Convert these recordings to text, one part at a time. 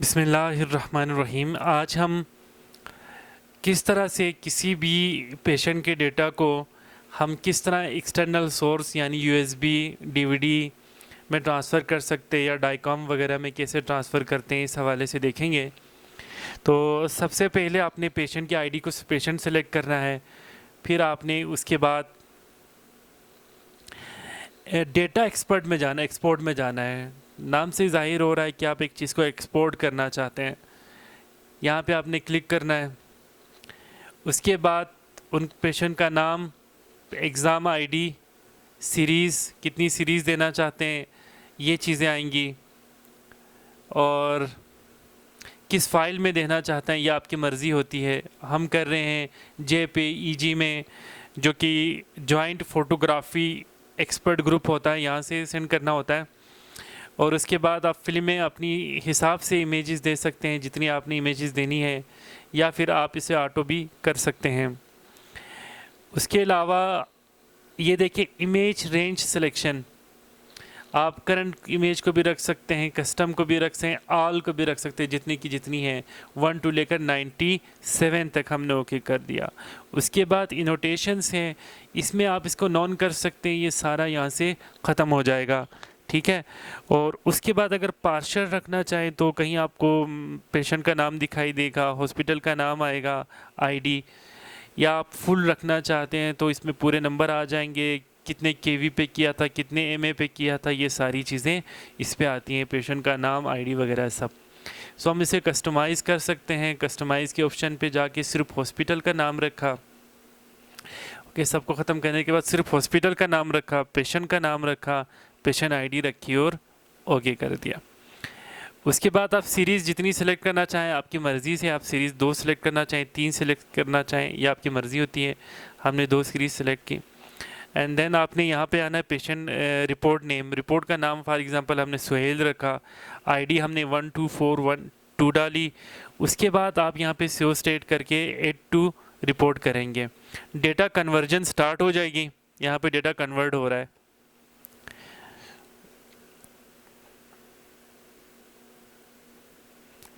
बिस्मिल्लाहिर्रहमानिर्रहीम। आज हम किस तरह से किसी भी पेशेंट के डेटा को हम किस तरह एक्सटर्नल सोर्स यानी यूएसबी डीवीडी में ट्रांसफ़र कर सकते हैं या डाईकॉम वगैरह में कैसे ट्रांसफ़र करते हैं, इस हवाले से देखेंगे। तो सबसे पहले आपने पेशेंट की आईडी को पेशेंट सेलेक्ट करना है। फिर आपने उसके बाद डेटा एक्सपोर्ट में जाना है। नाम से ज़ाहिर हो रहा है कि आप एक चीज़ को एक्सपोर्ट करना चाहते हैं। यहाँ पे आपने क्लिक करना है। उसके बाद उन पेशेंट का नाम, एग्ज़ाम आईडी, सीरीज़, कितनी सीरीज़ देना चाहते हैं, ये चीज़ें आएंगी। और किस फाइल में देना चाहते हैं ये आपकी मर्ज़ी होती है। हम कर रहे हैं JPEG में, जो कि जॉइंट फ़ोटोग्राफ़ी एक्सपर्ट ग्रुप होता है, यहाँ से सेंड करना होता है। और उसके बाद आप फिल्में अपनी हिसाब से इमेजेस दे सकते हैं, जितनी आपने इमेजेस देनी है, या फिर आप इसे ऑटो भी कर सकते हैं। उसके अलावा ये देखिए इमेज रेंज सिलेक्शन, आप करंट इमेज को भी रख सकते हैं, कस्टम को भी रख सकते हैं, ऑल को भी रख सकते हैं, जितनी की जितनी है। 1 to लेकर 97 तक हमने ओके कर दिया। उसके बाद इनोटेशंस हैं, इसमें आप इसको नॉन कर सकते हैं, ये सारा यहाँ से ख़त्म हो जाएगा, ठीक है। और उसके बाद अगर पार्शल रखना चाहें तो कहीं आपको पेशेंट का नाम दिखाई देगा, हॉस्पिटल का नाम आएगा, आईडी, या आप फुल रखना चाहते हैं तो इसमें पूरे नंबर आ जाएंगे, कितने केवी पे किया था, कितने एमए पे किया था, ये सारी चीज़ें इस पे आती हैं, पेशेंट का नाम, आईडी वगैरह सब। सो हम इसे कस्टमाइज़ कर सकते हैं। कस्टमाइज़ के ऑप्शन पे जाके सिर्फ हॉस्पिटल का नाम रखा, ओके। सबको ख़त्म करने के बाद सिर्फ हॉस्पिटल का नाम रखा, पेशेंट का नाम रखा, पेशेंट आईडी रखी और ओके कर दिया। उसके बाद आप सीरीज़ जितनी सेलेक्ट करना चाहें आपकी मर्ज़ी से, आप सीरीज़ 2 सेलेक्ट करना चाहें, 3 सेलेक्ट करना चाहें, यह आपकी मर्ज़ी होती है। हमने 2 सीरीज़ सेलेक्ट की। एंड देन आपने यहाँ पे आना है पेशेंट रिपोर्ट नेम, रिपोर्ट का नाम फॉर एग्जांपल हमने सुहेल रखा, आईडी हमने 12412 डाली। उसके बाद आप यहाँ पे सेव स्टेट करके 82 रिपोर्ट करेंगे। डेटा कन्वर्जन स्टार्ट हो जाएगी, यहाँ पे डेटा कन्वर्ट हो रहा है।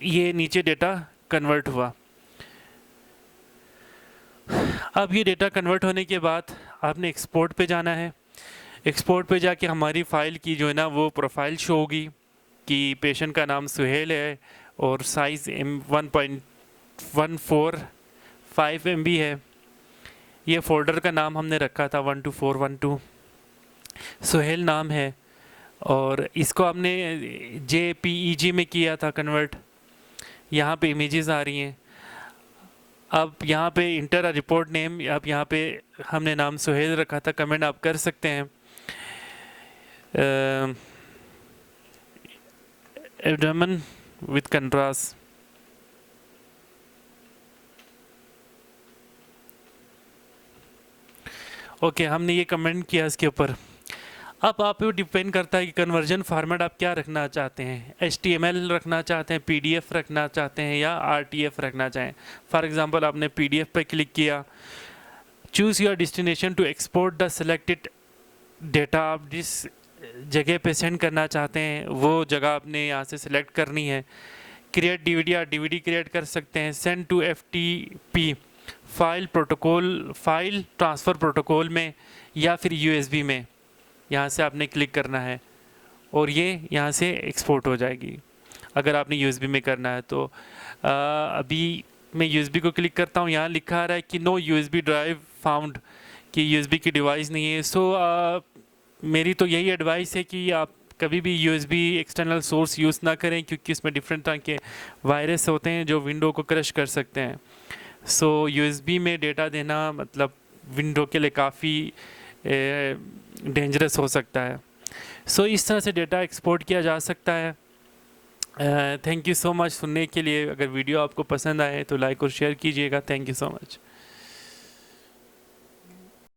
ये नीचे डेटा कन्वर्ट हुआ। अब ये डेटा कन्वर्ट होने के बाद आपने एक्सपोर्ट पे जाना है। एक्सपोर्ट पे जाके हमारी फ़ाइल की जो है ना वो प्रोफाइल शो होगी कि पेशेंट का नाम सुहेल है और साइज़ 1.145 MB है। ये फ़ोल्डर का नाम हमने रखा था 12412, सुहेल नाम है। और इसको हमने JPEG में किया था कन्वर्ट। यहाँ पे इमेजेस आ रही हैं। अब यहाँ पे इंटर अ रिपोर्ट नेम, अब यहाँ पे हमने नाम सुहेल रखा था, कमेंट आप कर सकते हैं। एब्डोमेन विद कंट्रास्ट, ओके, हमने ये कमेंट किया इसके ऊपर। अब आप पे डिपेंड करता है कि कन्वर्जन फार्मेट आप क्या रखना चाहते हैं, HTML रखना चाहते हैं, PDF रखना चाहते हैं, या RTF रखना चाहें। फॉर एग्जांपल आपने PDF पे क्लिक किया, choose your destination to export the selected data. आप जिस जगह पे सेंड करना चाहते हैं वो जगह आपने यहाँ से सिलेक्ट करनी है। क्रिएट DVD, या DVD क्रिएट कर सकते हैं। Send to FTP file protocol, file transfer protocol में, या फिर USB में, यहाँ से आपने क्लिक करना है और ये यहाँ से एक्सपोर्ट हो जाएगी। अगर आपने USB में करना है तो अभी मैं USB को क्लिक करता हूँ, यहाँ लिखा आ रहा है कि नो USB ड्राइव फाउंड, कि USB की डिवाइस नहीं है। सो मेरी तो यही एडवाइस है कि आप कभी भी USB एक्सटर्नल सोर्स यूज़ ना करें, क्योंकि इसमें डिफरेंट तरह के वायरस होते हैं जो विंडो को क्रश कर सकते हैं। सो USB में डेटा देना मतलब विंडो के लिए काफ़ी डेंजरस हो सकता है। सो इस तरह से डेटा एक्सपोर्ट किया जा सकता है। थैंक यू सो मच सुनने के लिए। अगर वीडियो आपको पसंद आए तो लाइक और शेयर कीजिएगा। Thank you so much.